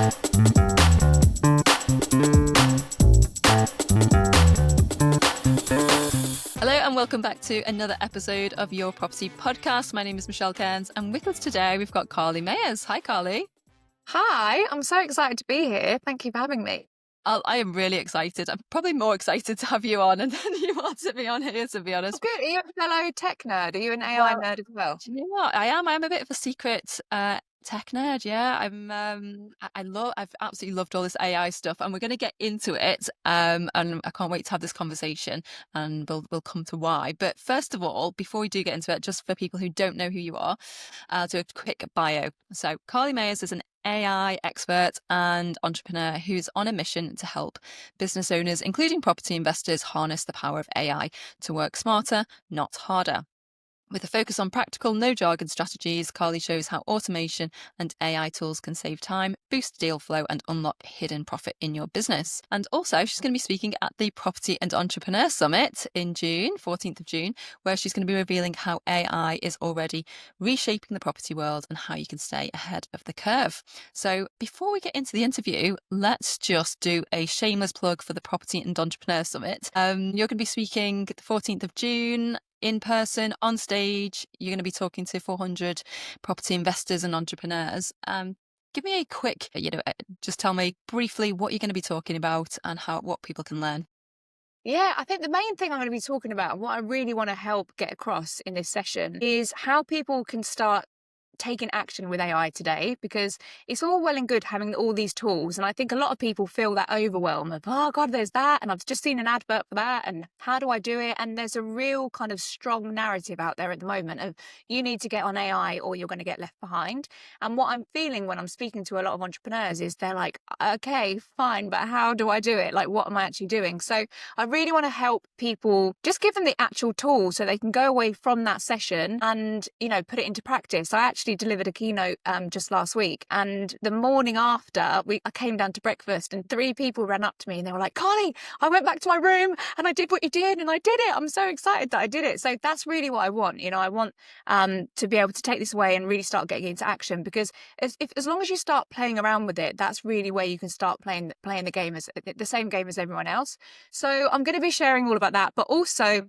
Hello and welcome back to another episode of Your Property Podcast. My name is Michelle Cairns and with us today we've got Carly Meyers. Hi Carly. Hi, I'm so excited to be here. Thank you for having me. I am really excited. I'm probably more excited to have you on than you are to be on here, to be Oh, honest. good. Are you a fellow tech nerd? Are you an AI nerd as well? Do you know what? I am a bit of a secret tech nerd. Yeah, I've absolutely loved all this AI stuff, and we're going to get into it. And I can't wait to have this conversation, and we'll come to why. But first of all, before we do get into it, just for people who don't know who you are, I'll do a quick bio. So Carly Meyers is an AI expert and entrepreneur who's on a mission to help business owners, including property investors, harness the power of AI to work smarter, not harder. With a focus on practical, no jargon strategies, Carly shows how automation and AI tools can save time, boost deal flow, and unlock hidden profit in your business. And also, she's going to be speaking at the Property and Entrepreneur Summit in June, 14th of June, where she's going to be revealing how AI is already reshaping the property world and how you can stay ahead of the curve. So before we get into the interview, let's just do a shameless plug for the Property and Entrepreneur Summit. You're going to be speaking the 14th of June, in person, on stage. You're going to be talking to 400 property investors and entrepreneurs. Give me a quick, just tell me briefly what you're going to be talking about and what people can learn. Yeah, I think the main thing I'm going to be talking about, and what I really want to help get across in this session, is how people can start taking action with AI today, because it's all well and good having all these tools, and I think a lot of people feel that overwhelm of, oh god, there's that, and I've just seen an advert for that, and how do I do it? And there's a real kind of strong narrative out there at the moment of you need to get on AI or you're going to get left behind. And what I'm feeling when I'm speaking to a lot of entrepreneurs is they're like, okay, fine, but how do I do it? Like, what am I actually doing? So I really want to help people, just give them the actual tools so they can go away from that session and, put it into practice. I actually delivered a keynote just last week, and the morning after I came down to breakfast and 3 people ran up to me and they were like, Carly, I went back to my room and I did what you did and I did it. I'm so excited that I did it. So that's really what I want. I want to be able to take this away and really start getting into action, because as long as you start playing around with it, that's really where you can start playing the game, as the same game as everyone else. So I'm going to be sharing all about that, but also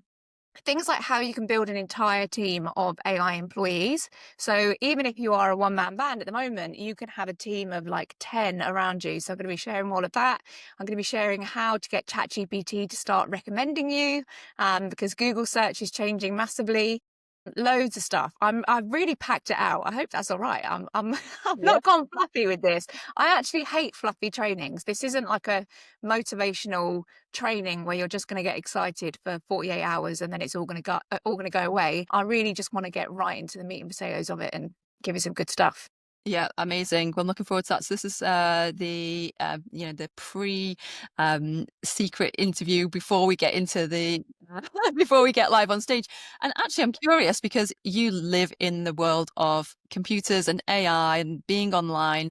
things like how you can build an entire team of AI employees. So even if you are a one-man band at the moment, you can have a team of like 10 around you. So I'm going to be sharing all of that. I'm going to be sharing how to get ChatGPT to start recommending you, because Google search is changing massively. Loads of stuff. I've really packed it out. I hope that's all right. I've not gone fluffy with this. I actually hate fluffy trainings. This isn't like a motivational training where you're just going to get excited for 48 hours and then it's all going to go away. I really just want to get right into the meat and potatoes of it and give you some good stuff. Yeah, amazing. Well, I'm looking forward to that. So this is the pre secret interview before we get into before we get live on stage. And actually, I'm curious because you live in the world of computers and AI and being online.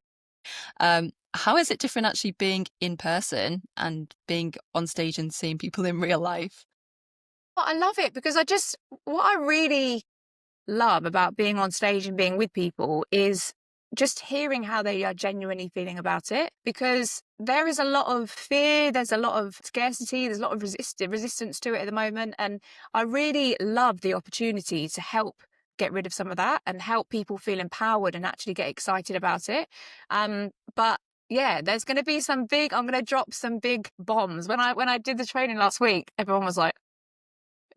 How is it different actually being in person and being on stage and seeing people in real life? Well, I love it because what I really love about being on stage and being with people is just hearing how they are genuinely feeling about it, because there is a lot of fear, there's a lot of scarcity, there's a lot of resistance to it at the moment. And I really love the opportunity to help get rid of some of that and help people feel empowered and actually get excited about it. But yeah, there's going to be I'm going to drop some big bombs. When I did the training last week, everyone was like,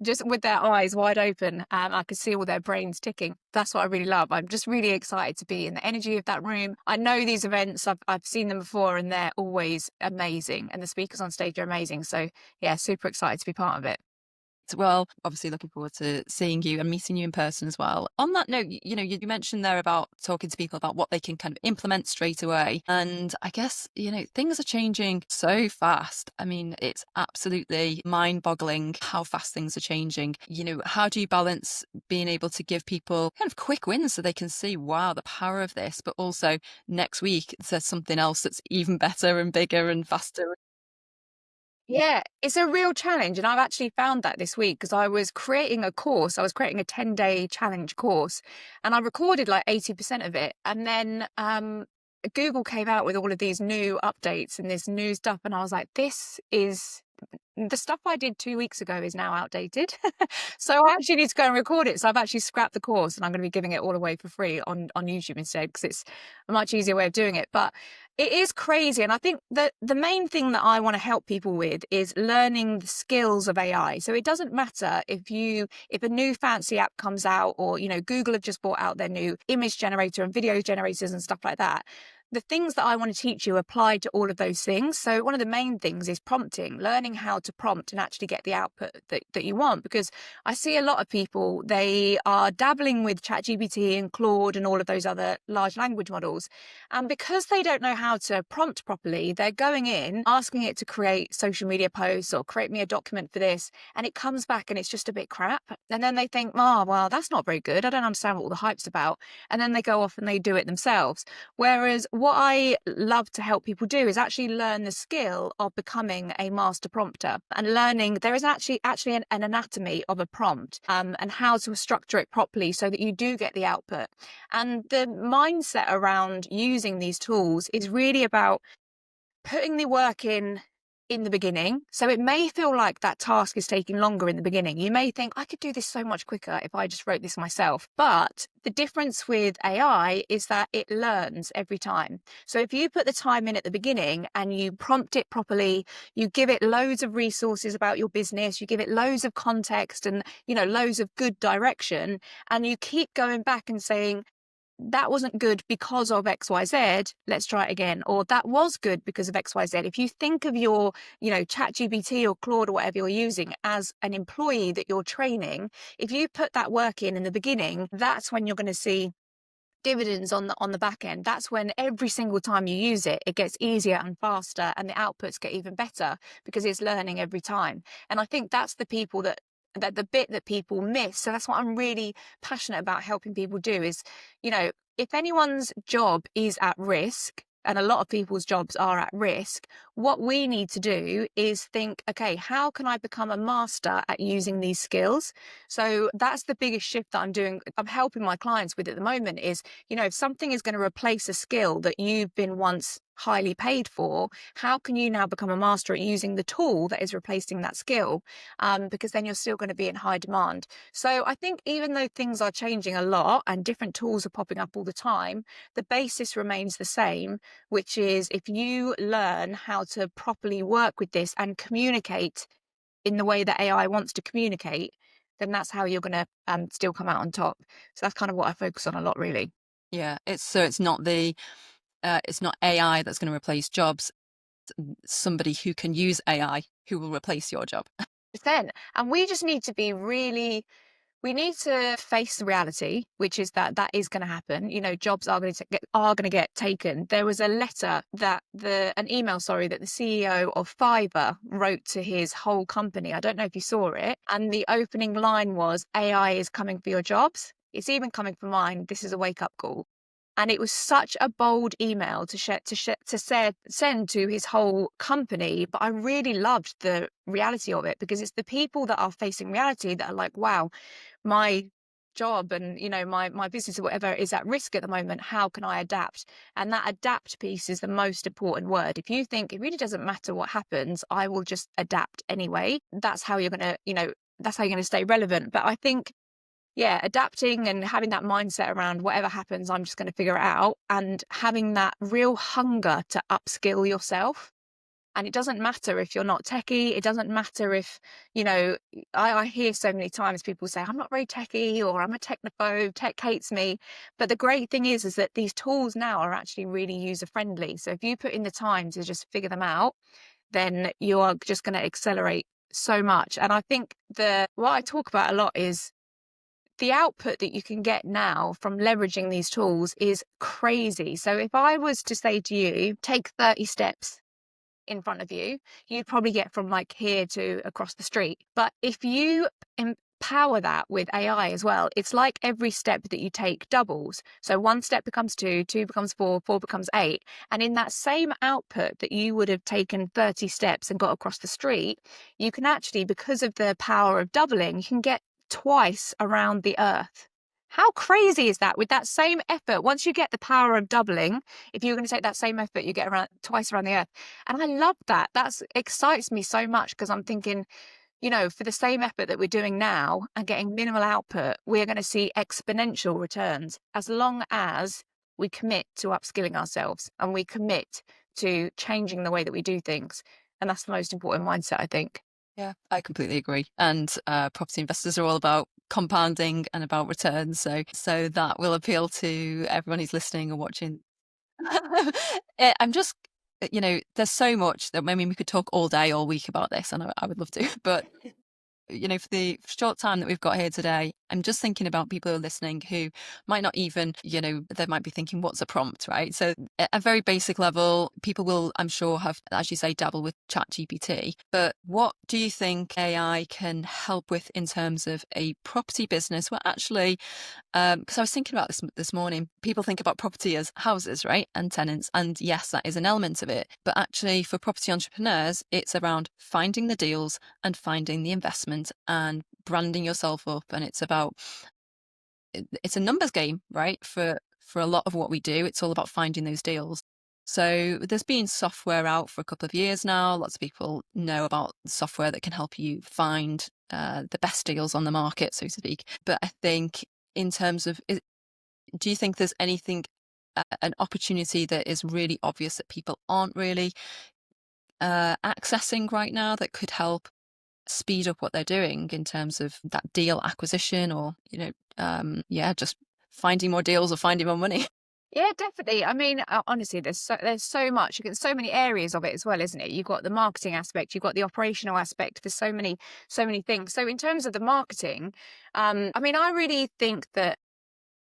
just with their eyes wide open, I could see all their brains ticking. That's what I really love. I'm just really excited to be in the energy of that room. I know these events, I've seen them before and they're always amazing. And the speakers on stage are amazing. So yeah, super excited to be part of it. Well, obviously looking forward to seeing you and meeting you in person as well. On that note, you mentioned there about talking to people about what they can kind of implement straight away. And I guess, things are changing so fast. I mean, it's absolutely mind-boggling how fast things are changing. How do you balance being able to give people kind of quick wins so they can see, wow, the power of this, but also next week there's something else that's even better and bigger and faster? Yeah, it's a real challenge. And I've actually found that this week because I was creating a 10-day challenge course, and I recorded like 80% of it. And then Google came out with all of these new updates and this new stuff, and I was like, this is the stuff I did 2 weeks ago is now outdated. So I actually need to go and record it. So I've actually scrapped the course and I'm going to be giving it all away for free on YouTube instead, because it's a much easier way of doing it. But it is crazy. And I think that the main thing that I want to help people with is learning the skills of AI. So it doesn't matter if a new fancy app comes out, or, Google have just brought out their new image generator and video generators and stuff like that. The things that I want to teach you apply to all of those things. So one of the main things is prompting, learning how to prompt and actually get the output that you want. Because I see a lot of people, they are dabbling with ChatGPT and Claude and all of those other large language models. And because they don't know how to prompt properly, they're going in, asking it to create social media posts or create me a document for this. And it comes back and it's just a bit crap. And then they think, oh, well, that's not very good. I don't understand what all the hype's about. And then they go off and they do it themselves. Whereas what I love to help people do is actually learn the skill of becoming a master prompter, and learning there is actually an anatomy of a prompt, and how to structure it properly so that you do get the output. And the mindset around using these tools is really about putting the work in the beginning. So it may feel like that task is taking longer in the beginning. You may think, I could do this so much quicker if I just wrote this myself. But the difference with AI is that it learns every time. So if you put the time in at the beginning and you prompt it properly, you give it loads of resources about your business, you give it loads of context and, loads of good direction, and you keep going back and saying, that wasn't good because of XYZ, let's try it again. Or that was good because of XYZ. If you think of your, ChatGPT or Claude or whatever you're using as an employee that you're training, if you put that work in the beginning, that's when you're going to see dividends on the back end. That's when every single time you use it, it gets easier and faster, and the outputs get even better because it's learning every time. And I think that's the bit that people miss. So that's what I'm really passionate about helping people do is, if anyone's job is at risk, and a lot of people's jobs are at risk, what we need to do is think, okay, how can I become a master at using these skills? So that's the biggest shift that I'm helping my clients with at the moment is, if something is going to replace a skill that you've been once highly paid for, how can you now become a master at using the tool that is replacing that skill? Because then you're still going to be in high demand. So I think even though things are changing a lot and different tools are popping up all the time, the basis remains the same, which is if you learn how to properly work with this and communicate in the way that AI wants to communicate, then that's how you're going to still come out on top. So that's kind of what I focus on a lot, really. Yeah, it's not it's not AI that's going to replace jobs. Somebody who can use AI who will replace your job. Then, and we just need to be we need to face the reality, which is that is going to happen. Jobs are going to get taken. There was a letter that an email, that the CEO of Fiverr wrote to his whole company. I don't know if you saw it. And the opening line was, AI is coming for your jobs. It's even coming for mine. This is a wake up call. And it was such a bold email to send to his whole company. But I really loved the reality of it, because it's the people that are facing reality that are like, wow, my job and, my business or whatever is at risk at the moment. How can I adapt? And that adapt piece is the most important word. If you think it really doesn't matter what happens, I will just adapt anyway. That's how you're going to, that's how you're going to stay relevant. But I think, yeah, adapting and having that mindset around whatever happens, I'm just going to figure it out, and having that real hunger to upskill yourself. And it doesn't matter if you're not techie. It doesn't matter if, I hear so many times people say, I'm not very techie, or I'm a technophobe, tech hates me. But the great thing is that these tools now are actually really user friendly. So if you put in the time to just figure them out, then you are just going to accelerate so much. And I think what I talk about a lot is the output that you can get now from leveraging these tools is crazy. So if I was to say to you, take 30 steps in front of you, you'd probably get from like here to across the street. But if you empower that with AI as well, it's like every step that you take doubles. So one step becomes two, two becomes four, four becomes eight. And in that same output that you would have taken 30 steps and got across the street, you can actually, because of the power of doubling, you can get twice around the earth. How crazy is that? With that same effort, once you get the power of doubling, if you're going to take that same effort, you get around twice around the earth. And I love that. That excites me so much because I'm thinking, for the same effort that we're doing now and getting minimal output, we're going to see exponential returns as long as we commit to upskilling ourselves and we commit to changing the way that we do things. And that's the most important mindset, I think. Yeah, I completely agree. And property investors are all about compounding and about returns. So that will appeal to everyone who's listening or watching. I'm just, there's so much that, I mean, we could talk all day, all week about this, and I would love to. But for the short time that we've got here today, I'm just thinking about people who are listening who might not even, they might be thinking, what's a prompt, right? So at a very basic level, people will, I'm sure, have, as you say, dabble with ChatGPT. But what do you think AI can help with in terms of a property business where actually, because I was thinking about this morning, people think about property as houses, right? And tenants. And yes, that is an element of it. But actually, for property entrepreneurs, it's around finding the deals and finding the investment and branding yourself up. And it's a numbers game, right? For a lot of what we do, it's all about finding those deals. So there's been software out for a couple of years now. Lots of people know about software that can help you find the best deals on the market, so to speak. But I think in terms of, do you think there's anything, an opportunity that is really obvious that people aren't really accessing right now that could help speed up what they're doing in terms of that deal acquisition or, just finding more deals or finding more money? Yeah, definitely. I mean, honestly, there's so much. You get so many areas of it as well, isn't it? You've got the marketing aspect, you've got the operational aspect. There's so many things. So in terms of the marketing, I mean, I really think that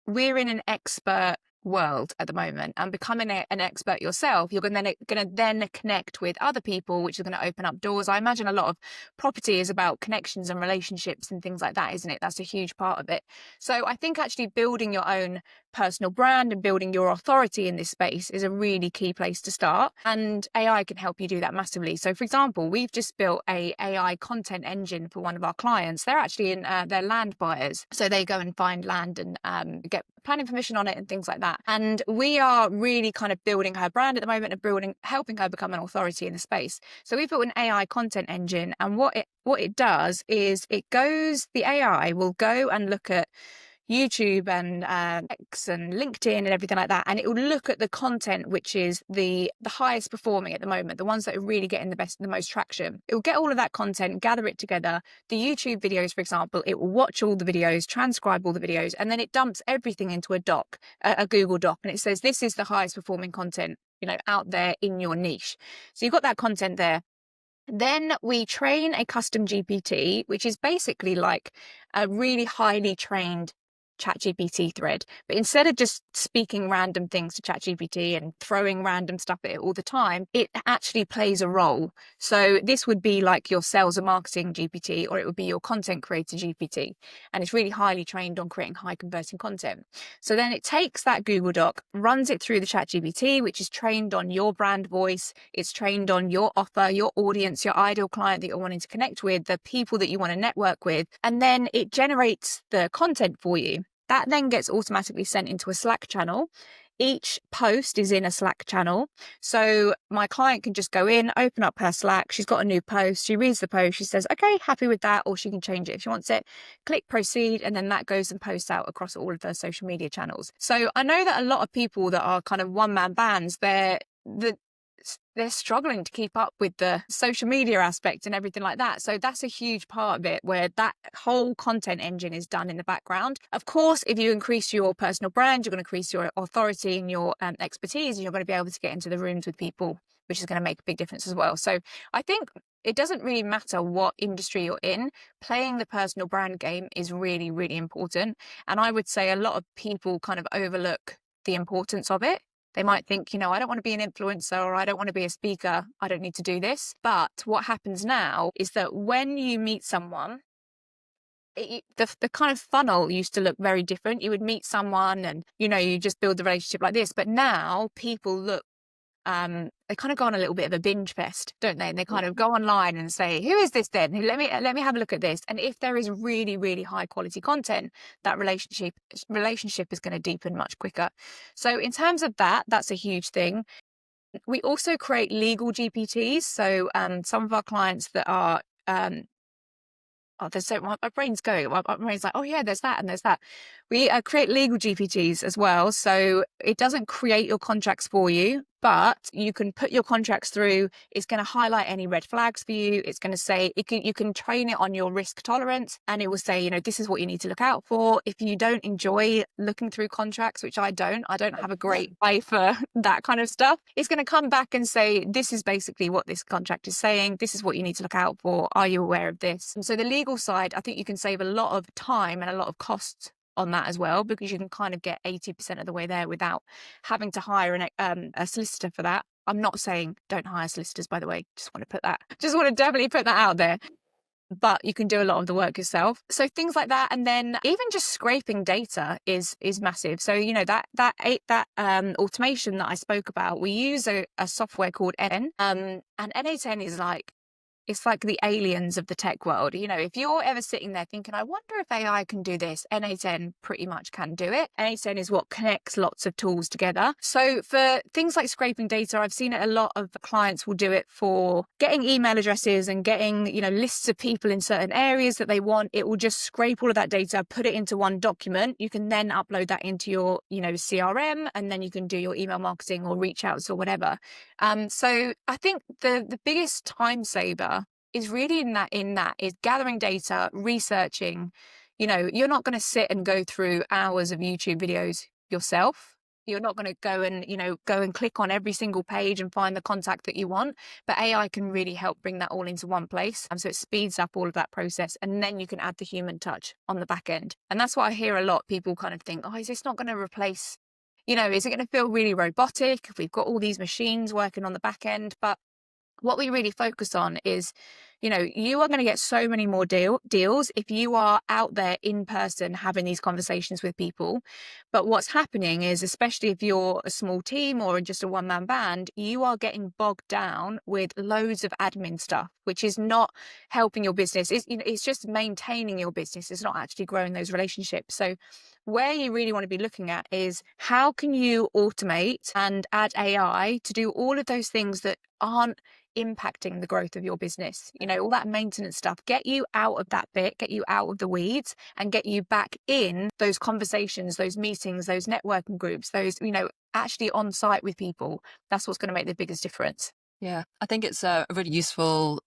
we're in an expert world at the moment, and becoming an expert yourself, you're going to then connect with other people, which is going to open up doors. I imagine a lot of property is about connections and relationships and things like that, isn't it? That's a huge part of it. So I think actually building your own personal brand and building your authority in this space is a really key place to start, and AI can help you do that massively. So for example, we've just built a AI content engine for one of our clients. They're actually they're land buyers, so they go and find land and get planning permission on it and things like that. And we are really kind of building her brand at the moment and helping her become an authority in the space. So we've built an AI content engine, and what it does is the AI will go and look at YouTube and X and LinkedIn and everything like that, and it will look at the content which is the highest performing at the moment, the ones that are really getting the most traction. It will get all of that content, gather it together. The YouTube videos, for example, it will watch all the videos, transcribe all the videos, and then it dumps everything into a Google Doc, and it says this is the highest performing content out there in your niche. So you've got that content there. Then we train a custom GPT, which is basically like a really highly trained ChatGPT thread. But instead of just speaking random things to ChatGPT and throwing random stuff at it all the time, it actually plays a role. So this would be like your sales and marketing GPT, or it would be your content creator GPT. And it's really highly trained on creating high converting content. So then it takes that Google Doc, runs it through the ChatGPT, which is trained on your brand voice. It's trained on your offer, your audience, your ideal client that you're wanting to connect with, the people that you want to network with. And then it generates the content for you. That then gets automatically sent into a Slack channel. Each post is in a Slack channel. So my client can just go in, open up her Slack. She's got a new post. She reads the post. She says, okay, happy with that. Or she can change it if she wants it. Click proceed. And then that goes and posts out across all of her social media channels. So I know that a lot of people that are kind of one-man bands, they're struggling to keep up with the social media aspect and everything like that. So that's a huge part of it, where that whole content engine is done in the background. Of course, if you increase your personal brand, you're going to increase your authority and your expertise, and you're going to be able to get into the rooms with people, which is going to make a big difference as well. So I think it doesn't really matter what industry you're in. Playing the personal brand game is really, really important. And I would say a lot of people kind of overlook the importance of it. They might think, I don't want to be an influencer, or I don't want to be a speaker. I don't need to do this. But what happens now is that when you meet someone, the kind of funnel used to look very different. You would meet someone and, you just build the relationship like this. But now people look they kind of go on a little bit of a binge fest, don't they? And they kind of go online and say, who is this then? Let me have a look at this. And if there is really, really high quality content, that relationship is going to deepen much quicker. So in terms of that, that's a huge thing. We also create legal GPTs. So some of our clients that are oh, there's so my brain's going. My brain's like, oh yeah, there's that and there's that. We create legal GPTs as well, so it doesn't create your contracts for you, but you can put your contracts through. It's going to highlight any red flags for you. It's going to say you can train it on your risk tolerance, and it will say, this is what you need to look out for. If you don't enjoy looking through contracts, which I don't have a great eye for that kind of stuff, it's going to come back and say, this is basically what this contract is saying. This is what you need to look out for. Are you aware of this? And so the legal side, I think you can save a lot of time and a lot of costs on that as well, because you can kind of get 80% of the way there without having to hire a solicitor for that. I'm not saying don't hire solicitors, by the way. Just want to definitely put that out there. But you can do a lot of the work yourself. So things like that, and then even just scraping data is massive. So that automation that I spoke about, we use a software called N, and N8N is like, it's like the aliens of the tech world. If you're ever sitting there thinking, I wonder if AI can do this, N8N pretty much can do it. N8N is what connects lots of tools together. So for things like scraping data, I've seen it a lot of clients will do it for getting email addresses and getting, lists of people in certain areas that they want. It will just scrape all of that data, put it into one document. You can then upload that into your, CRM, and then you can do your email marketing or reach outs or whatever. So I think the biggest time saver is really in that is gathering data, researching. You're not going to sit and go through hours of YouTube videos yourself. You're not going to go and click on every single page and find the contact that you want. But AI can really help bring that all into one place. So it speeds up all of that process. And then you can add the human touch on the back end. And that's what I hear a lot. People kind of think, oh, is this not going to replace, is it going to feel really robotic if we've got all these machines working on the back end? But what we really focus on is, you are going to get so many more deals if you are out there in person having these conversations with people. But what's happening is, especially if you're a small team or just a one-man band, you are getting bogged down with loads of admin stuff, which is not helping your business. It's just maintaining your business. It's not actually growing those relationships. So where you really want to be looking at is, how can you automate and add AI to do all of those things that aren't impacting the growth of your business, all that maintenance stuff, get you out of that bit, get you out of the weeds, and get you back in those conversations, those meetings, those networking groups, those, actually on site with people. That's what's going to make the biggest difference. Yeah, I think it's a really useful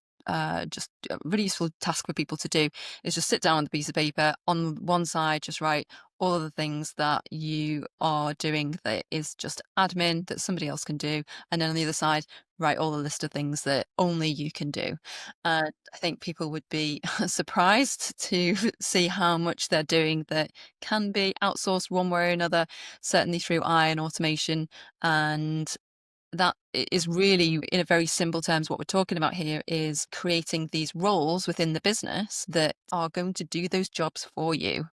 just a really useful task for people to do, is just sit down with a piece of paper. On one side, just write all of the things that you are doing that is just admin that somebody else can do, and then on the other side, write all the list of things that only you can do. And I think people would be surprised to see how much they're doing that can be outsourced one way or another, certainly through AI and automation. And that is really, in a very simple terms, what we're talking about here is creating these roles within the business that are going to do those jobs for you.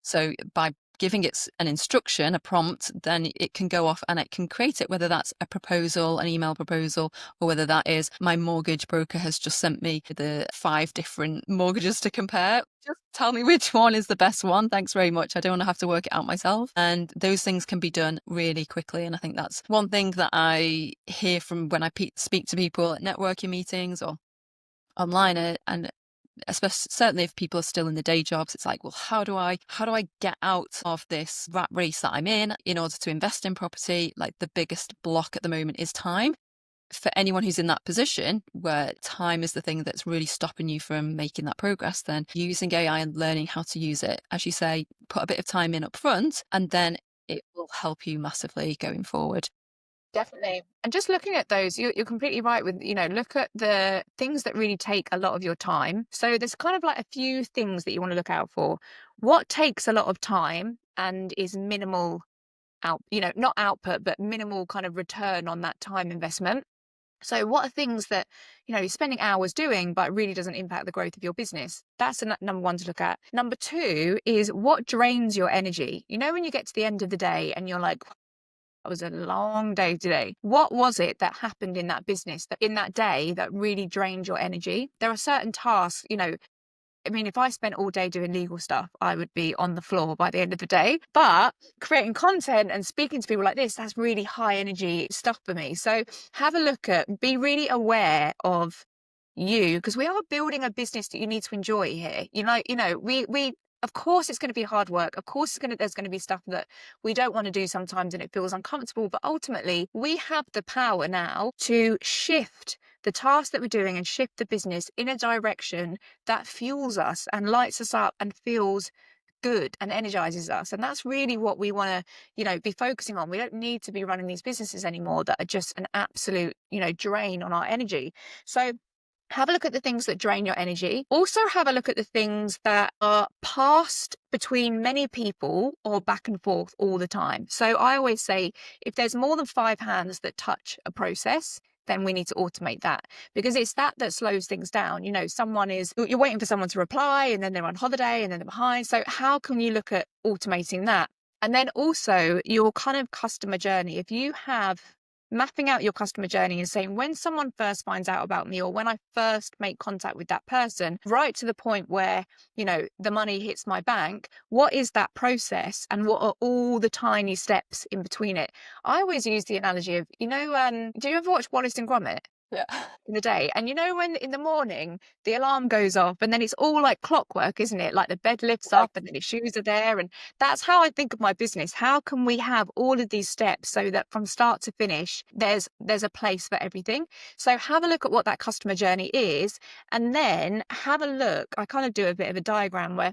So by giving it an instruction, a prompt, then it can go off and it can create it, whether that's a proposal, an email proposal, or whether that is, my mortgage broker has just sent me the 5 different mortgages to compare. Just tell me which one is the best one. Thanks very much. I don't want to have to work it out myself. And those things can be done really quickly. And I think that's one thing that I hear from when I speak to people at networking meetings or online, and especially certainly if people are still in the day jobs, it's like, well, how do I get out of this rat race that I'm in order to invest in property? Like, the biggest block at the moment is time. For anyone who's in that position where time is the thing that's really stopping you from making that progress, then using AI and learning how to use it, as you say, put a bit of time in up front, and then it will help you massively going forward. Definitely. And just looking at those, you're completely right with, look at the things that really take a lot of your time. So there's kind of like a few things that you want to look out for. What takes a lot of time and is minimal not output, but minimal kind of return on that time investment. So what are things that, you're spending hours doing, but really doesn't impact the growth of your business? That's number one to look at. Number two is, what drains your energy? When you get to the end of the day and you're like, It was a long day today. What was it that happened in that business, that in that day, that really drained your energy? There are certain tasks, I mean, if I spent all day doing legal stuff, I would be on the floor by the end of the day. But creating content and speaking to people like this, that's really high energy stuff for me. So have a look at, be really aware of you, because we are building a business that you need to enjoy here. We of course it's going to be hard work. Of course there's going to be stuff that we don't want to do sometimes and it feels uncomfortable. But ultimately, we have the power now to shift the task that we're doing and shift the business in a direction that fuels us and lights us up and feels good and energizes us. And that's really what we want to, be focusing on. We don't need to be running these businesses anymore that are just an absolute, drain on our energy. So have a look at the things that drain your energy. Also have a look at the things that are passed between many people or back and forth all the time. So I always say, if there's more than 5 hands that touch a process, then we need to automate that, because it's that slows things down. You're waiting for someone to reply and then they're on holiday and then they're behind. So how can you look at automating that? And then also your kind of customer journey. If you have mapping out your customer journey and saying, when someone first finds out about me or when I first make contact with that person, right to the point where, the money hits my bank, what is that process and what are all the tiny steps in between it? I always use the analogy of, do you ever watch Wallace and Gromit? Yeah. In the day, and when in the morning the alarm goes off and then it's all like clockwork, isn't it? Like the bed lifts up and then his shoes are there. And that's how I think of my business. How can we have all of these steps so that from start to finish there's a place for everything? So have a look at what that customer journey is, and then have a look. I kind of do a bit of a diagram where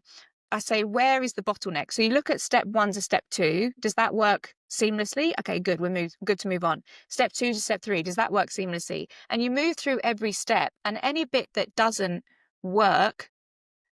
I say, where is the bottleneck? So you look at step 1 to step 2. Does that work seamlessly? Okay, good. Good to move on. Step 2 to step 3. Does that work seamlessly? And you move through every step, and any bit that doesn't work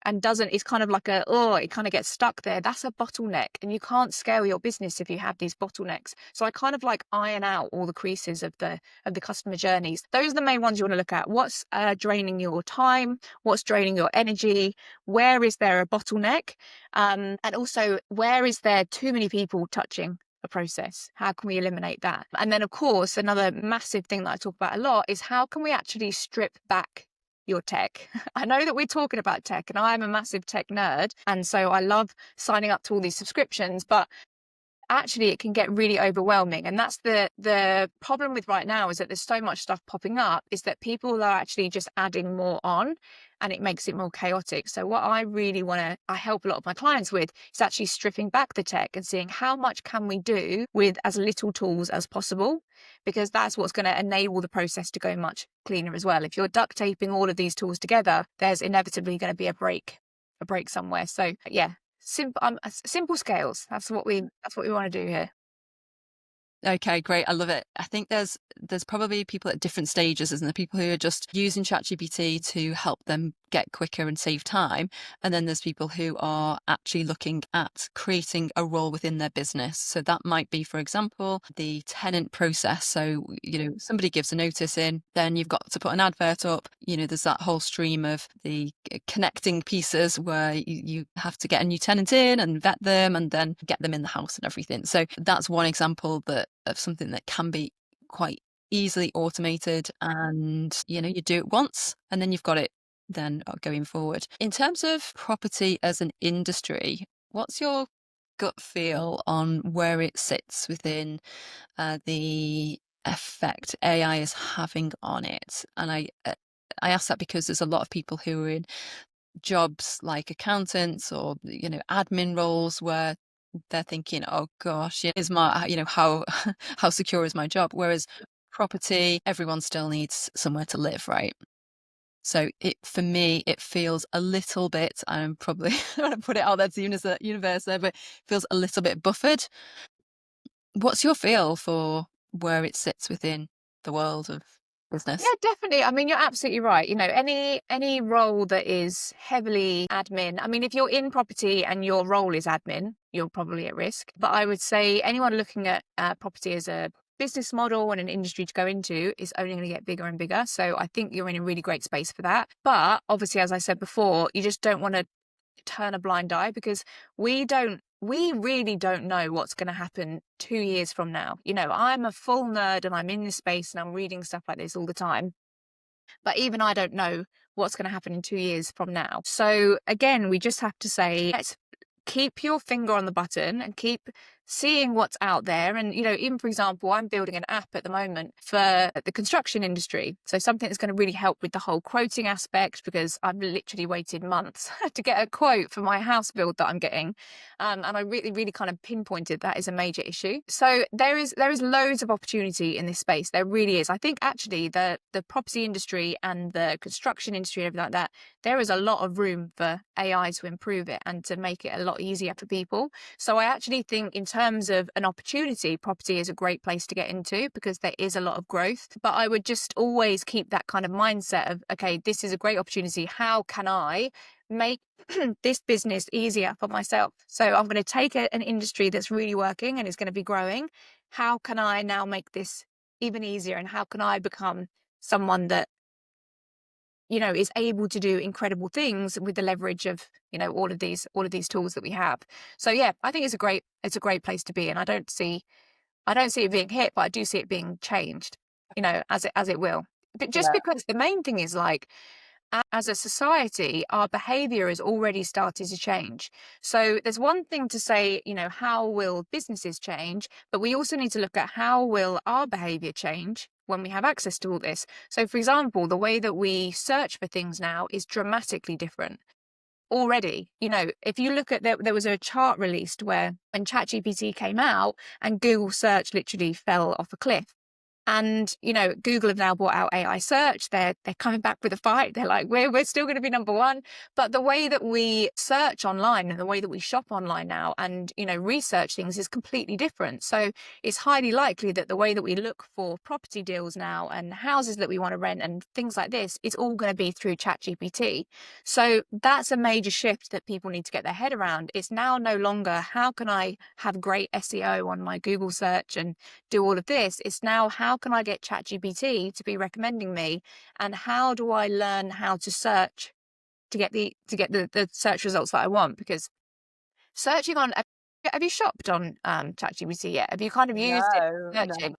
and it's kind of like it kind of gets stuck there. That's a bottleneck, and you can't scale your business if you have these bottlenecks. So I kind of like iron out all the creases of the customer journeys. Those are the main ones you want to look at. What's draining your time? What's draining your energy? Where is there a bottleneck? And also, where is there too many people touching a process? How can we eliminate that? And then, of course, another massive thing that I talk about a lot is how can we actually strip back your tech? I know that we're talking about tech, and I'm a massive tech nerd, and so I love signing up to all these subscriptions, but actually it can get really overwhelming. And that's the problem with right now, is that there's so much stuff popping up, is that people are actually just adding more on, and it makes it more chaotic. So what I really I help a lot of my clients with is actually stripping back the tech and seeing how much can we do with as little tools as possible, because that's what's going to enable the process to go much cleaner as well. If you're duct taping all of these tools together, there's inevitably going to be a break somewhere. So yeah, simple scales. That's what we want to do here. Okay, great. I love it. I think there's probably people at different stages, isn't there? People who are just using ChatGPT to help them get quicker and save time. And then there's people who are actually looking at creating a role within their business. So that might be, for example, the tenant process. So, somebody gives a notice in, then you've got to put an advert up. There's that whole stream of the connecting pieces where you have to get a new tenant in and vet them and then get them in the house and everything. So that's one example of something that can be quite easily automated, and you do it once and then you've got it then going forward. In terms of property as an industry, what's your gut feel on where it sits within the effect AI is having on it? And I ask that because there's a lot of people who are in jobs like accountants or admin roles where they're thinking, oh gosh, is my how how secure is my job? Whereas property, everyone still needs somewhere to live, right? So for me, it feels a little bit, I'm probably I don't want to put it out there to the universe there, but it feels a little bit buffered. What's your feel for where it sits within the world of Yeah, business? definitely. I mean, you're absolutely right. Any role that is heavily admin. I mean, if you're in property and your role is admin, you're probably at risk. But I would say anyone looking at property as a business model and an industry to go into is only going to get bigger and bigger. So I think you're in a really great space for that. But obviously, as I said before, you just don't want to turn a blind eye, because we don't we really don't know what's going to happen 2 years from now. I'm a full nerd and I'm in this space and I'm reading stuff like this all the time. But even I don't know what's going to happen in 2 years from now. So again, we just have to say, let's keep your finger on the button and keep seeing what's out there. And, even for example, I'm building an app at the moment for the construction industry. So something that's going to really help with the whole quoting aspect, because I've literally waited months to get a quote for my house build that I'm getting. And I really, really kind of pinpointed that is a major issue. So there is loads of opportunity in this space. There really is. I think actually the property industry and the construction industry and everything like that, there is a lot of room for AI to improve it and to make it a lot easier for people. So I actually think in terms of an opportunity, property is a great place to get into because there is a lot of growth. But I would just always keep that kind of mindset of, okay, this is a great opportunity. How can I make this business easier for myself? So I'm going to take an industry that's really working and is going to be growing. How can I now make this even easier? And how can I become someone that is able to do incredible things with the leverage of, all of these tools that we have. So yeah, I think it's a great place to be. And I don't see it being hit, but I do see it being changed, as it will. But just Yeah. because the main thing is like, as a society, our behavior has already started to change. So there's one thing to say, how will businesses change? But we also need to look at how will our behavior change when we have access to all this. So for example, the way that we search for things now is dramatically different. Already, if you look at there was a chart released where when ChatGPT came out and Google search literally fell off a cliff. And, Google have now brought out AI search. They're coming back with a fight. They're like, we're still going to be number one. But the way that we search online and the way that we shop online now and, research things is completely different. So it's highly likely that the way that we look for property deals now and houses that we want to rent and things like this, it's all going to be through ChatGPT. So that's a major shift that people need to get their head around. It's now no longer, how can I have great SEO on my Google search and do all of this? It's now, how can I get ChatGPT to be recommending me, and how do I learn how to search to get the search results that I want? Because searching on, have you shopped on ChatGPT yet? Have you kind of used it No, no. searching?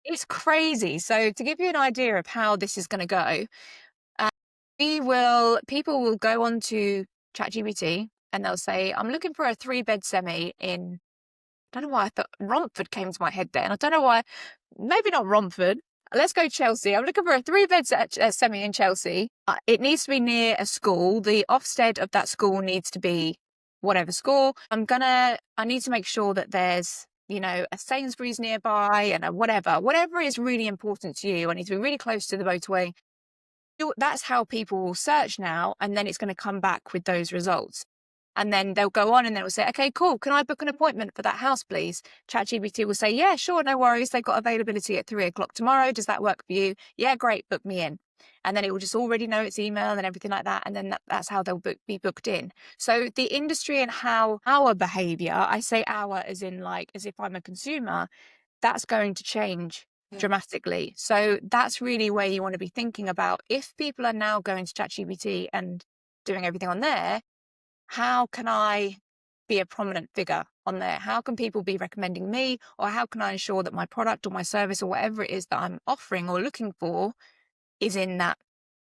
It's crazy. So to give you an idea of how this is going to go, uh, people will go onto ChatGPT and they'll say, I'm looking for a 3-bed semi in, I don't know why I thought Romford came to my head there. And I don't know why, maybe not Romford. Let's go Chelsea. I'm looking for a 3-bed semi in Chelsea. It needs to be near a school. The Ofsted of that school needs to be whatever school. I need to make sure that there's, a Sainsbury's nearby and a whatever is really important to you. I need to be really close to the motorway. That's how people will search now. And then it's going to come back with those results. And then they'll go on and they'll say, okay, cool. Can I book an appointment for that house, please? ChatGPT will say, yeah, sure. No worries. They've got availability at 3 o'clock tomorrow. Does that work for you? Yeah, great. Book me in. And then it will just already know its email and everything like that. And then that's how they'll be booked in. So the industry and how our behavior, I say our as in like, as if I'm a consumer, that's going to change dramatically. So that's really where you want to be thinking about. If people are now going to ChatGPT and doing everything on there, how can I be a prominent figure on there? How can people be recommending me? Or how can I ensure that my product or my service or whatever it is that I'm offering or looking for is in that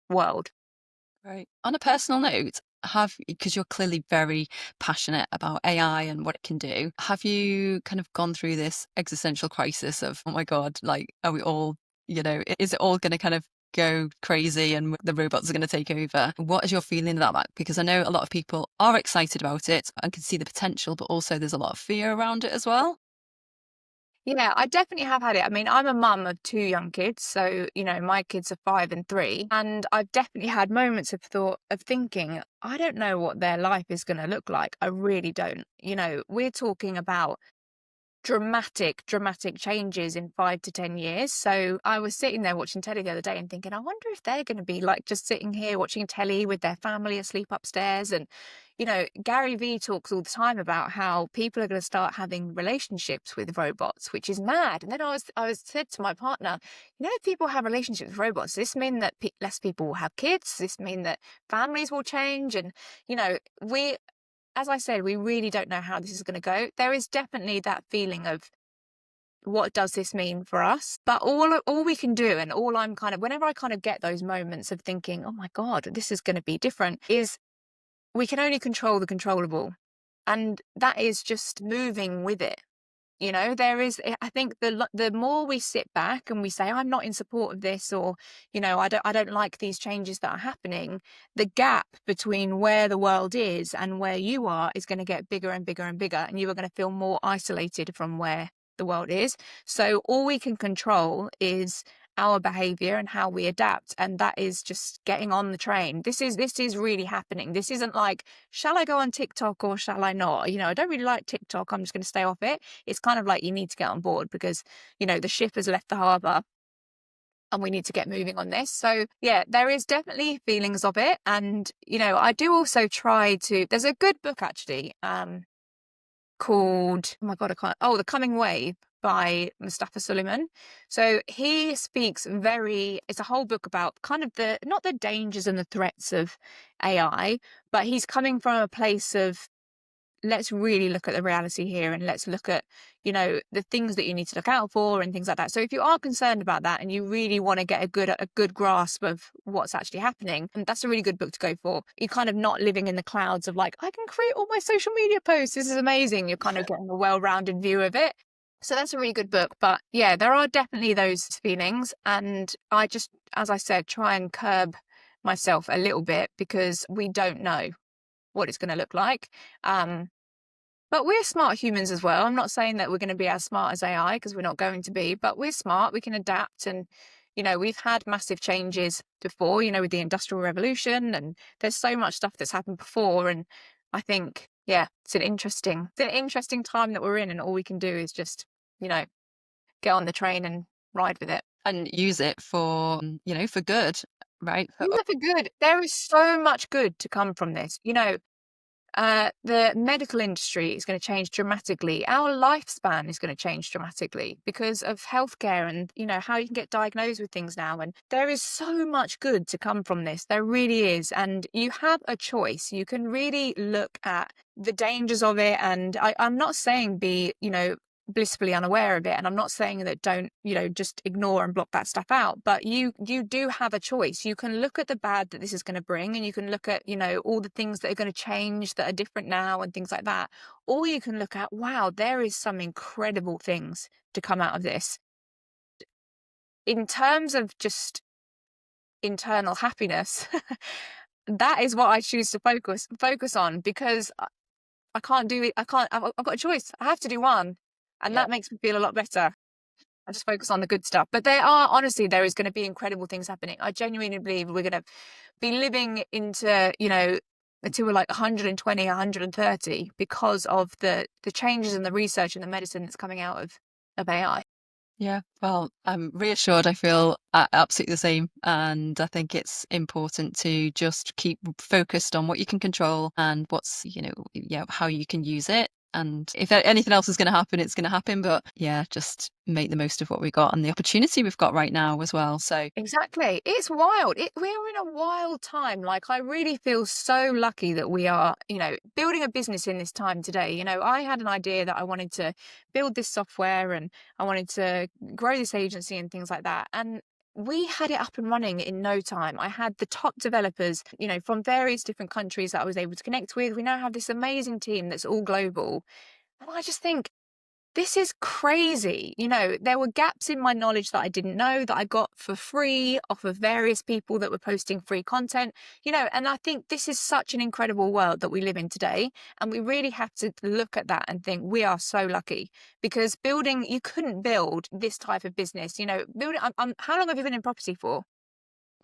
world? Right. On a personal note, because you're clearly very passionate about AI and what it can do, have you kind of gone through this existential crisis of, oh my God, like, are we all, is it all going to kind of go crazy and the robots are going to take over? What is your feeling about that? Because I know a lot of people are excited about it and can see the potential, but also there's a lot of fear around it as well. Yeah, I definitely have had it. I mean, I'm a mum of 2 young kids, so my kids are 5 and 3, and I've definitely had moments of thinking, I don't know what their life is going to look like. I really don't. We're talking about dramatic changes in 5 to 10 years. So I was sitting there watching telly the other day and thinking, I wonder if they're going to be like just sitting here watching telly with their family asleep upstairs. And Gary Vee talks all the time about how people are going to start having relationships with robots, which is mad. And then I was said to my partner, if people have relationships with robots, does this mean that less people will have kids? Does this mean that families will change? And we as I said, we really don't know how this is going to go. There is definitely that feeling of, what does this mean for us? But all we can do, and all I'm kind of, whenever I kind of get those moments of thinking, oh my God, this is going to be different, is we can only control the controllable. And that is just moving with it. You know, there is, I think the more we sit back and we say, I'm not in support of this, or, you know, I don't like these changes that are happening, the gap between where the world is and where you are is going to get bigger and bigger and bigger, and you are going to feel more isolated from where the world is. So all we can control is our behavior and how we adapt, and that is just getting on the train. This is really happening. This isn't like, shall I go on TikTok or shall I not? You know, I don't really like TikTok, I'm just going to stay off it. It's kind of like, you need to get on board, because, you know, the ship has left the harbor and we need to get moving on this. So yeah, there is definitely feelings of it. And, you know, I do also try to, there's a good book actually, called, oh my God, I can't, oh, The Coming Wave by Mustafa Suleyman. So he speaks it's a whole book about kind of not the dangers and the threats of AI, but he's coming from a place of, let's really look at the reality here, and let's look at, you know, the things that you need to look out for and things like that. So if you are concerned about that and you really want to get a good grasp of what's actually happening, and that's a really good book to go for. You're kind of not living in the clouds of like, I can create all my social media posts, this is amazing. You're kind of getting a well-rounded view of it. So that's a really good book. But yeah, there are definitely those feelings, and I just, as I said, try and curb myself a little bit, because we don't know what it's going to look like. But we're smart humans as well. I'm not saying that we're going to be as smart as AI, because we're not going to be, but we're smart. We can adapt. And, you know, we've had massive changes before, you know, with the Industrial Revolution, and there's so much stuff that's happened before. And I think, yeah, it's an interesting time that we're in, and all we can do is just, you know, get on the train and ride with it. And use it for, you know, for good, right? Use it for good. There is so much good to come from this. You know, the medical industry is going to change dramatically. Our lifespan is going to change dramatically because of healthcare, and, you know, how you can get diagnosed with things now. And there is so much good to come from this. There really is. And you have a choice. You can really look at the dangers of it. And I'm not saying be, you know, blissfully unaware of it, and I'm not saying that don't, you know, just ignore and block that stuff out, but you do have a choice. You can look at the bad that this is going to bring, and you can look at, you know, all the things that are going to change that are different now and things like that, or you can look at, wow, there is some incredible things to come out of this. In terms of just internal happiness, that is what I choose to focus on, because I can't do it. I've got a choice. I have to do one. And Yeah. that makes me feel a lot better. I just focus on the good stuff. But there is going to be incredible things happening. I genuinely believe we're going to be living into, you know, until we're like 120, 130, because of the changes in the research and the medicine that's coming out of AI. Yeah, well, I'm reassured. I feel absolutely the same. And I think it's important to just keep focused on what you can control and what's, you know, yeah, how you can use it. And if anything else is going to happen, it's going to happen. But yeah, just make the most of what we got and the opportunity we've got right now as well. So Exactly. It's wild. We're in a wild time. Like, I really feel so lucky that we are, you know, building a business in this time today. You know, I had an idea that I wanted to build this software, and I wanted to grow this agency and things like that. And we had it up and running in no time. I had the top developers, you know, from various different countries that I was able to connect with. We now have this amazing team that's all global. And I just think, this is crazy. You know, there were gaps in my knowledge that I didn't know, that I got for free off of various people that were posting free content, you know, and I think this is such an incredible world that we live in today. And we really have to look at that and think we are so lucky, because you couldn't build this type of business, you know, how long have you been in property for?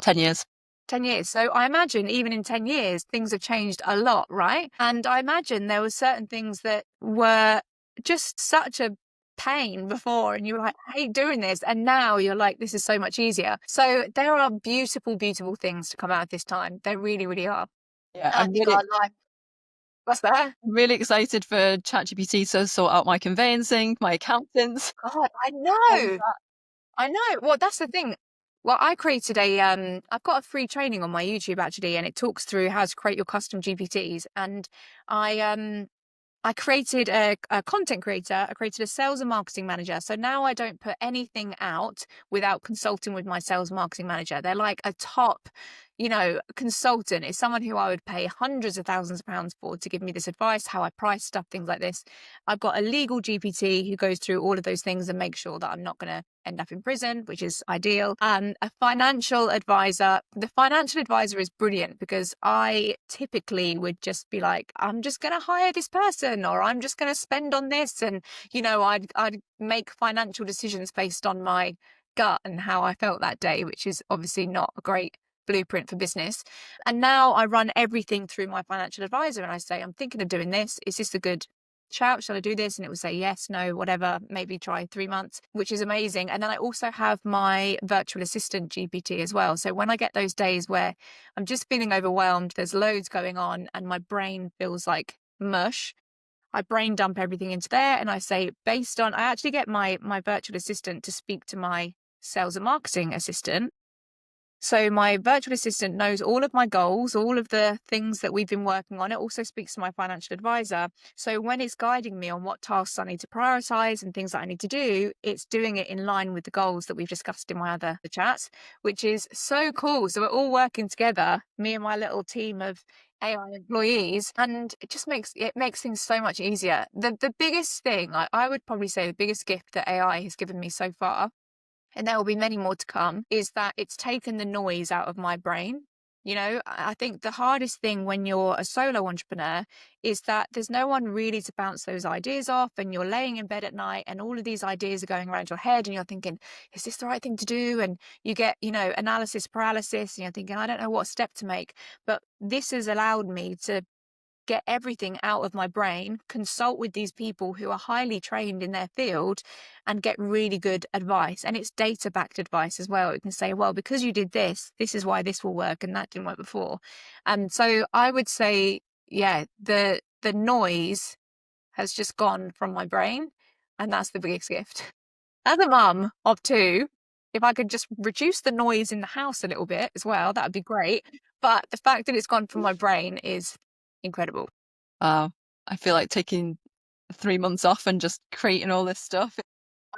10 years. 10 years. So I imagine even in 10 years, things have changed a lot, right? And I imagine there were certain things that were just such a pain before, and you were like, I hate doing this. And now you're like, this is so much easier. So there are beautiful, beautiful things to come out of this time. There really, really are. Yeah, I think our life, what's that? really excited for ChatGPT to sort out my conveyancing, my accountants. God, I All of know. that. I know. Well, that's the thing. Well, I created I've got a free training on my YouTube actually, and it talks through how to create your custom GPTs. And I created a content creator. I created a sales and marketing manager. So now I don't put anything out without consulting with my sales marketing manager. They're like a top, consultant. It's someone who I would pay hundreds of thousands of pounds for to give me this advice, how I price stuff, things like this. I've got a legal GPT who goes through all of those things and makes sure that I'm not going to end up in prison, which is ideal. A financial advisor. The financial advisor is brilliant because I typically would just be like, I'm just going to hire this person, or I'm just going to spend on this. And, I'd make financial decisions based on my gut and how I felt that day, which is obviously not a great blueprint for business. And now I run everything through my financial advisor and I say, I'm thinking of doing this. Is this a good shout? Shall I do this? And it will say yes, no, whatever, maybe try 3 months, which is amazing. And then I also have my virtual assistant GPT as well. So when I get those days where I'm just feeling overwhelmed, there's loads going on and my brain feels like mush, I brain dump everything into there and I say, I actually get my virtual assistant to speak to my sales and marketing assistant. So my virtual assistant knows all of my goals, all of the things that we've been working on. It also speaks to my financial advisor. So when it's guiding me on what tasks I need to prioritize and things that I need to do, it's doing it in line with the goals that we've discussed in my other chats, which is so cool. So we're all working together, me and my little team of AI employees, and it makes things so much easier. The biggest thing, I would probably say the biggest gift that AI has given me so far, and there will be many more to come, is that it's taken the noise out of my brain. I think the hardest thing when you're a solo entrepreneur is that there's no one really to bounce those ideas off, and you're laying in bed at night and all of these ideas are going around your head and you're thinking, is this the right thing to do? And you get, analysis paralysis and you're thinking, I don't know what step to make. But this has allowed me to get everything out of my brain, consult with these people who are highly trained in their field, and get really good advice. And it's data backed advice as well. It can say, well, because you did this, this is why this will work, and that didn't work before. And so I would say, yeah, the noise has just gone from my brain, and that's the biggest gift. As a mum of two, if I could just reduce the noise in the house a little bit as well, that would be great. But the fact that it's gone from my brain is incredible. Wow. I feel like taking 3 months off and just creating all this stuff.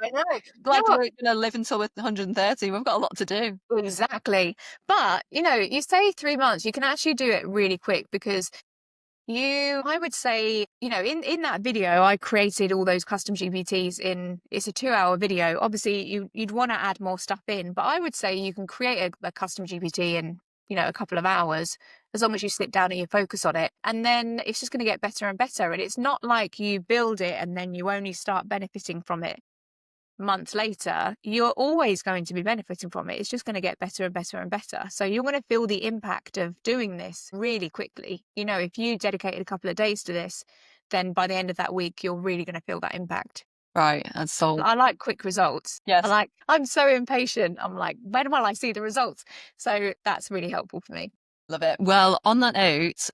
I know. Glad we're going to live until we're 130. We've got a lot to do. Exactly. But, you say 3 months, you can actually do it really quick because I would say, in that video, I created all those custom GPTs it's a 2-hour video. Obviously, you'd want to add more stuff in, but I would say you can create a custom GPT in, a couple of hours, as long as you sit down and you focus on it. And then it's just going to get better and better. And it's not like you build it and then you only start benefiting from it months later. You're always going to be benefiting from it. It's just going to get better and better and better. So you're going to feel the impact of doing this really quickly. If you dedicated a couple of days to this, then by the end of that week, you're really going to feel that impact. Right. And so I like quick results. yes. I'm so impatient. I'm like, when will I see the results? So that's really helpful for me. Love it. Well, on that note,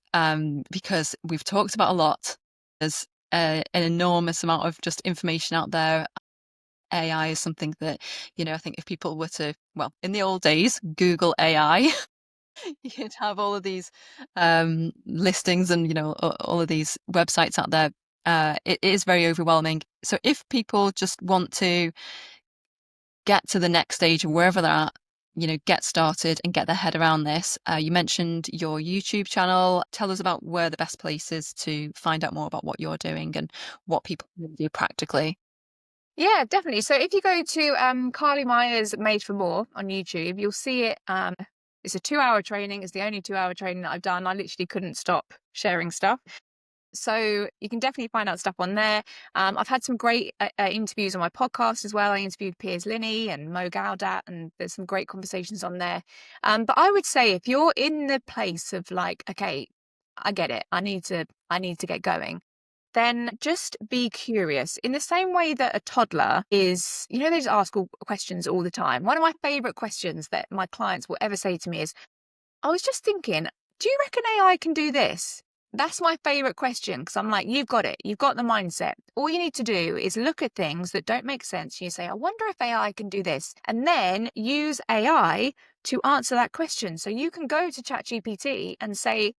because we've talked about a lot, there's an enormous amount of just information out there. AI is something that, I think if people were to, well, in the old days, Google AI, you'd have all of these listings and, all of these websites out there. It is very overwhelming. So if people just want to get to the next stage of wherever they're at, get started and get their head around this. You mentioned your YouTube channel. Tell us about where the best place is to find out more about what you're doing and what people can do practically. Yeah, definitely. So if you go to Carly Meyers Made for More on YouTube, you'll see it. It's a 2-hour training. It's the only 2-hour training that I've done. I literally couldn't stop sharing stuff. So you can definitely find out stuff on there. I've had some great interviews on my podcast as well. I interviewed Piers Linney and Mo Gaudat, and there's some great conversations on there. But I would say if you're in the place of like, okay, I get it, I need to get going, then just be curious. In the same way that a toddler is, they just ask questions all the time. One of my favorite questions that my clients will ever say to me is, I was just thinking, do you reckon AI can do this? That's my favorite question, because I'm like, you've got it. You've got the mindset. All you need to do is look at things that don't make sense. You say, I wonder if AI can do this. And then use AI to answer that question. So you can go to ChatGPT and say,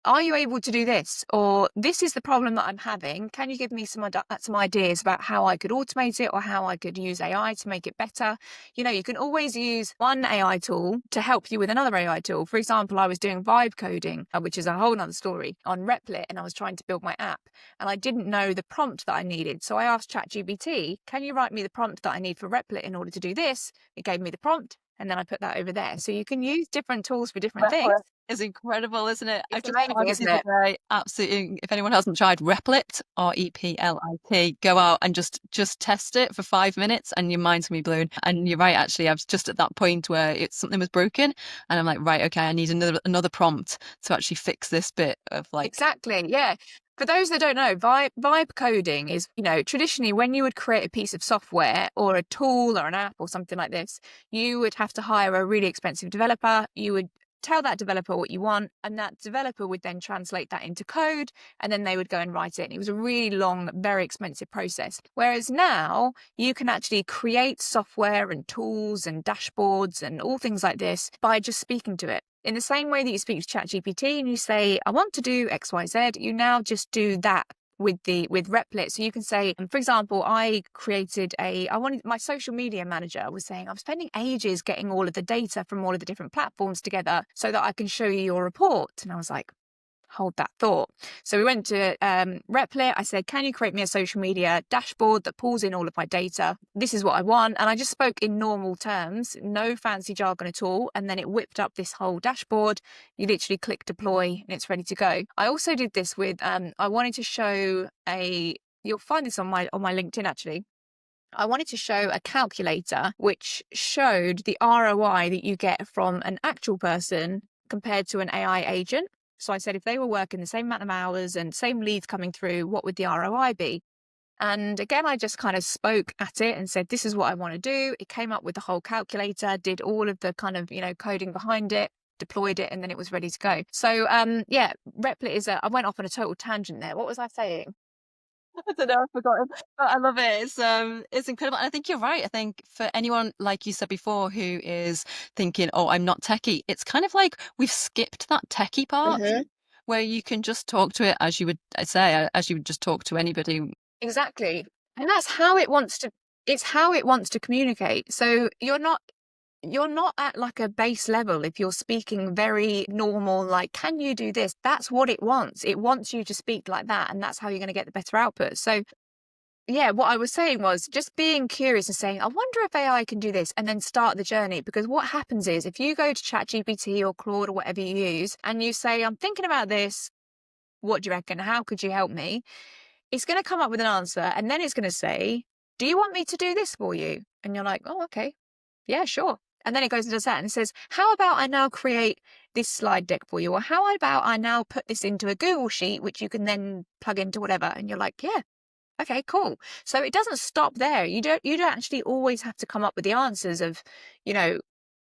are you able to do this? Or this is the problem that I'm having. Can you give me some ideas about how I could automate it or how I could use AI to make it better? You know, you can always use one AI tool to help you with another AI tool. For example, I was doing vibe coding, which is a whole nother story, on Replit, and I was trying to build my app and I didn't know the prompt that I needed. So I asked ChatGPT, can you write me the prompt that I need for Replit in order to do this? It gave me the prompt. And then I put that over there. So you can use different tools for different things. Replit is incredible, isn't it? I've It's just amazing, tried it isn't the it? other day. Absolutely. If anyone hasn't tried Replit, Replit, go out and just test it for 5 minutes, and your mind's gonna be blown. And you're right, actually, I was just at that point where something was broken, and I'm like, right, okay, I need another prompt to actually fix this bit of like. Exactly. Yeah. For those that don't know, vibe coding is, you know, traditionally when you would create a piece of software or a tool or an app or something like this, you would have to hire a really expensive developer. You would tell that developer what you want, and that developer would then translate that into code, and then they would go and write it. And it was a really long, very expensive process. Whereas now you can actually create software and tools and dashboards and all things like this by just speaking to it. In the same way that you speak to ChatGPT and you say, I want to do XYZ, you now just do that with Replit. So you can say, for example, I wanted my social media manager was saying, I'm spending ages getting all of the data from all of the different platforms together so that I can show you your report. And I was like, hold that thought. So we went to Replit. I said, can you create me a social media dashboard that pulls in all of my data? This is what I want. And I just spoke in normal terms, no fancy jargon at all. And then it whipped up this whole dashboard. You literally click deploy and it's ready to go. I also did this with, I wanted to show you'll find this on my LinkedIn actually. I wanted to show a calculator which showed the ROI that you get from an actual person compared to an AI agent. So I said, if they were working the same amount of hours and same leads coming through, what would the ROI be? And again, I just kind of spoke at it and said, this is what I want to do. It came up with the whole calculator, did all of the kind of, you know, coding behind it, deployed it, and then it was ready to go. So yeah, Replit is I went off on a total tangent there. What was I saying? I don't know, I've forgotten. But I love it. It's incredible. And I think you're right. I think for anyone, like you said before, who is thinking, oh, I'm not techie, it's kind of like we've skipped that techie part where you can just talk to it as you would say, as you would just talk to anybody. Exactly. And that's how it wants to, it's how it wants to communicate. So you're not at like a base level if you're speaking very normal, like, can you do this? That's what it wants. It wants you to speak like that, and that's how you're going to get the better output. So yeah, what I was saying was just being curious and saying, I wonder if AI can do this, and then start the journey. Because what happens is if you go to ChatGPT or Claude or whatever you use and you say, I'm thinking about this, what do you reckon? How could you help me? It's going to come up with an answer, and then it's going to say, do you want me to do this for you? And you're like, oh, okay. Yeah, sure. And then it goes and does that and it says, how about I now create this slide deck for you? Or how about I now put this into a Google sheet, which you can then plug into whatever? And you're like, yeah, okay, cool. So it doesn't stop there. You don't actually always have to come up with the answers of, you know,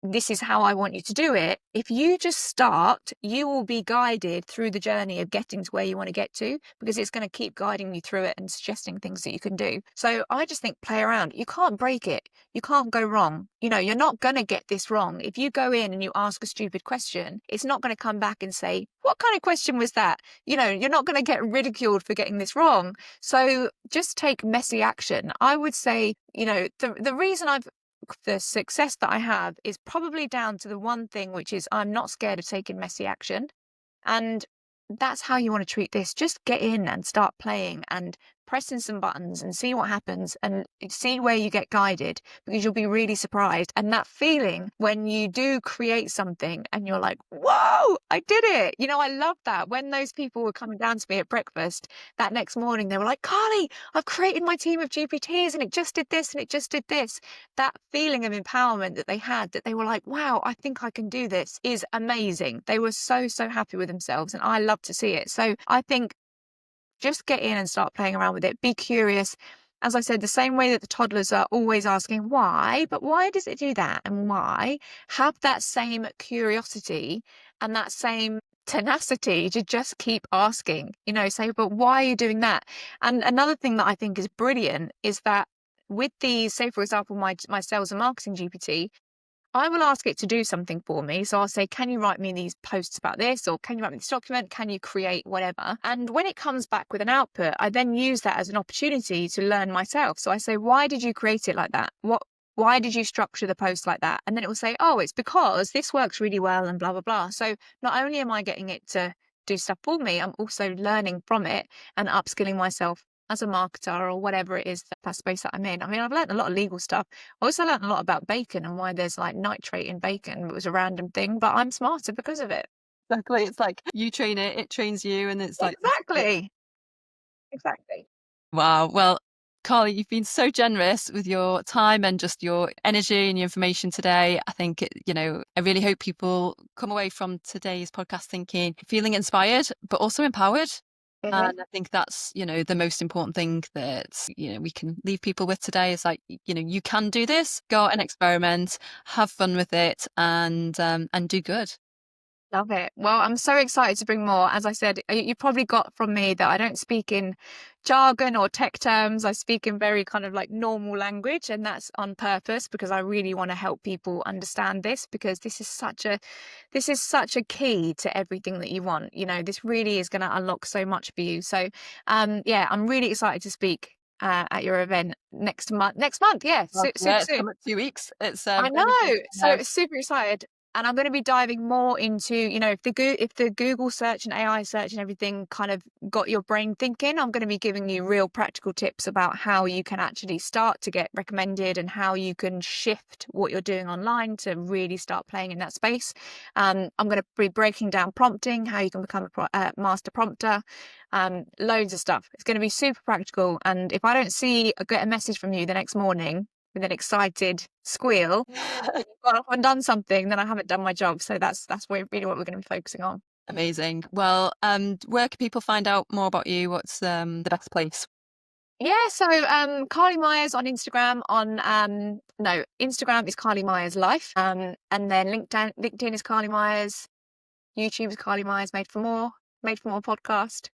this is how I want you to do it. If you just start, you will be guided through the journey of getting to where you want to get to, because it's going to keep guiding you through it and suggesting things that you can do. So I just think play around. You can't break it. You can't go wrong. You know, you're not going to get this wrong. If you go in and you ask a stupid question, it's not going to come back and say, what kind of question was that? You know, you're not going to get ridiculed for getting this wrong. So just take messy action. I would say, you know, the reason the success that I have is probably down to the one thing, which is I'm not scared of taking messy action. And that's how you want to treat this. Just get in and start playing and pressing some buttons and see what happens and see where you get guided, because you'll be really surprised. And that feeling when you do create something and you're like, whoa, I did it. You know, I love that. When those people were coming down to me at breakfast that next morning, they were like, Carly, I've created my team of GPTs and it just did this and it just did this. That feeling of empowerment that they had, that they were like, wow, I think I can do this, is amazing. They were so happy with themselves, and I love to see it. So I think just get in and start playing around with it. Be curious. As I said, the same way that the toddlers are always asking why, but why does it do that and why? Have that same curiosity and that same tenacity to just keep asking, say, but why are you doing that? And another thing that I think is brilliant is that with these, say, for example, my sales and marketing GPT, I will ask it to do something for me. So I'll say, can you write me these posts about this? Or can you write me this document? Can you create whatever? And when it comes back with an output, I then use that as an opportunity to learn myself. So I say, why did you create it like that? Why did you structure the post like that? And then it will say, oh, it's because this works really well and blah, blah, blah. So not only am I getting it to do stuff for me, I'm also learning from it and upskilling myself as a marketer or whatever it is that space that I'm in. I mean, I've learned a lot of legal stuff. I also learned a lot about bacon and why there's like nitrate in bacon. It was a random thing, but I'm smarter because of it. Exactly. It's like you train it, it trains you, and it's like Exactly. Exactly. wow. Well, Carly, you've been so generous with your time and just your energy and your information today. I think, I really hope people come away from today's podcast thinking, feeling inspired, but also empowered. Mhm. And I think that's, the most important thing that, we can leave people with today is like, you can do this, go out and experiment, have fun with it and do good. Love it. Well, I'm so excited to bring more. As I said, you probably got from me that I don't speak in jargon or tech terms. I speak in very kind of like normal language, and that's on purpose because I really want to help people understand this because this is such a key to everything that you want. This really is going to unlock so much for you. So, yeah, I'm really excited to speak at your event next month. Next month, yeah, Well, super yeah, it's soon. come up 2 weeks. It's I very know. busy So ahead. super excited. And I'm going to be diving more into, if the Google search and AI search and everything kind of got your brain thinking, I'm going to be giving you real practical tips about how you can actually start to get recommended and how you can shift what you're doing online to really start playing in that space. I'm going to be breaking down prompting, how you can become a master prompter, loads of stuff. It's going to be super practical. And if I don't get a message from you the next morning, with an excited squeal, you've gone off and done something, then I haven't done my job. So that's really what we're going to be focusing on. Amazing. Well, where can people find out more about you? What's the best place? Yeah, so Carly Meyers on Instagram no, Instagram is Carly Meyers Life. And then LinkedIn is Carly Meyers, YouTube is Carly Meyers Made for More podcast,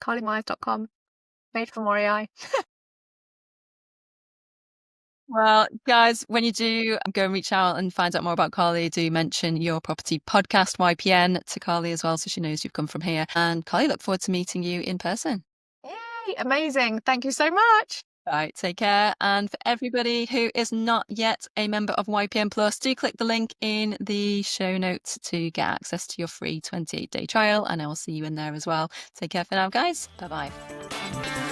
carlymeyers.com, Made for More AI. Well, guys, when you do go and reach out and find out more about Carly, do mention your property podcast, YPN, to Carly as well, so she knows you've come from here. And Carly, look forward to meeting you in person. Yay, amazing. Thank you so much. Right, take care. And for everybody who is not yet a member of YPN Plus, do click the link in the show notes to get access to your free 28-day trial. And I will see you in there as well. Take care for now, guys. Bye bye.